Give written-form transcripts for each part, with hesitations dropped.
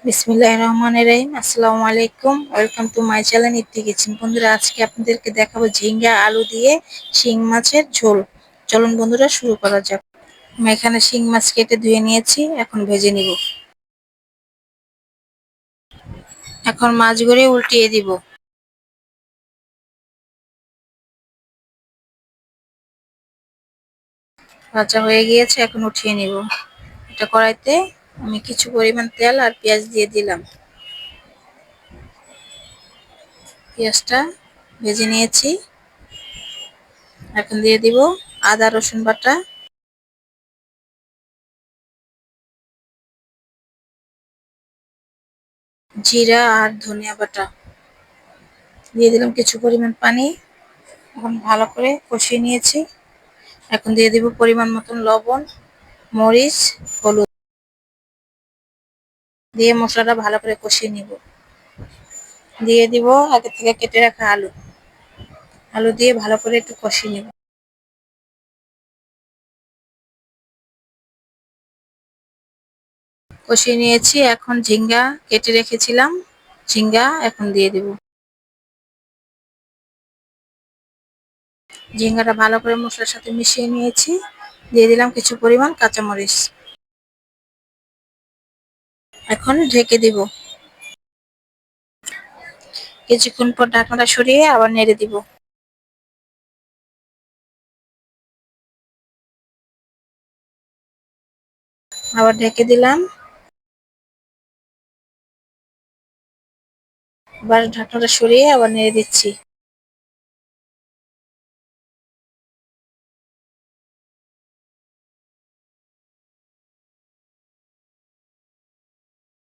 বিসমিল্লাহির রহমানির রহিম। আসসালামু আলাইকুম, welcome to my channel Itti Kitchen. বন্ধুরা, আজকে আপনাদেরকে দেখাবো ঝিঙ্গা আলু দিয়ে শিং মাছের ঝোল। চলুন বন্ধুরা, শুরু করা যাক। আমি এখানে শিং মাছ কেটে ধুয়ে নিয়েছি, এখন ভেজে নিব। এখন মাছগুলো উল্টিয়ে দিব। ভাজা হয়ে গিয়েছে, এখন উঠিয়ে নিব। এটা কড়াইতে আমি কিছু পরিমাণ তেল আর পেঁয়াজ দিয়ে দিলাম। পেঁয়াজটা ভেজে নিয়েছি, এখন দিয়ে দিব আদা রসুন বাটা, জিরা আর ধনিয়া বাটা। দিয়ে দিলাম কিছু পরিমাণ পানি, এখন ভালো করে কষিয়ে নিয়েছি। এখন দিয়ে দিব পরিমাণ মতন লবণ, মরিচ, হলুদ দিয়ে মশলাটা ভালো করে কষিয়ে নিব। দিয়ে দিব আগে থেকে কেটে রাখা আলু। আলু দিয়ে ভালো করে একটু কষিয়ে নিব। কষিয়ে নিয়েছি, এখন ঝিঙ্গা কেটে রেখেছিলাম, ঝিঙ্গা এখন দিয়ে দিব। ঝিঙ্গাটা ভালো করে মশলার সাথে মিশিয়ে নিয়েছি। দিয়ে দিলাম কিছু পরিমাণ কাঁচামরিচ। এখন ঢেকে দিব। কিছুক্ষণ পর ঢাকনাটা সরিয়ে আবার নেড়ে দিব। আবার ঢেকে দিলাম। আবার ঢাকনাটা সরিয়ে আবার নেড়ে দিচ্ছি।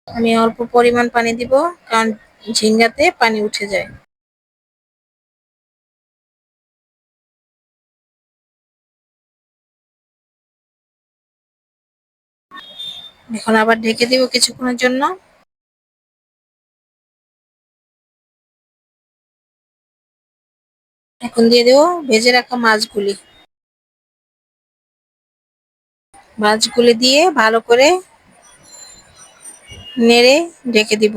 আমি অল্প পরিমাণ পানি দিব, কারণ ঝিঙ্গাতে পানি উঠে যায়। এখন আবার ঢেকে দিব কিছুক্ষণের জন্য। এখন দিয়ে দেবো ভেজে রাখা মাছগুলি। মাছগুলি দিয়ে ভালো করে নেড়ে ঢেকে দিব।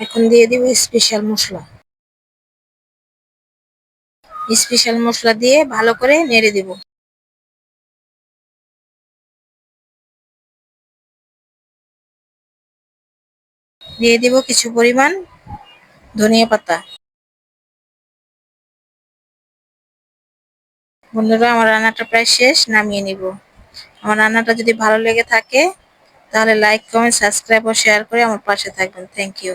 এখন দিয়ে দিব স্পেশাল মশলা। স্পেশাল মশলা দিয়ে ভালো করে নেড়ে দিব। দিয়ে দিব কিছু পরিমাণ ধনিয়া পাতা। বন্ধুরা, আমার রান্নাটা প্রায় শেষ, নামিয়ে নিব। আমার রান্নাটা যদি ভালো লেগে থাকে তাহলে লাইক, কমেন্ট, সাবস্ক্রাইব ও শেয়ার করে আমার পাশে থাকবেন। Thank you.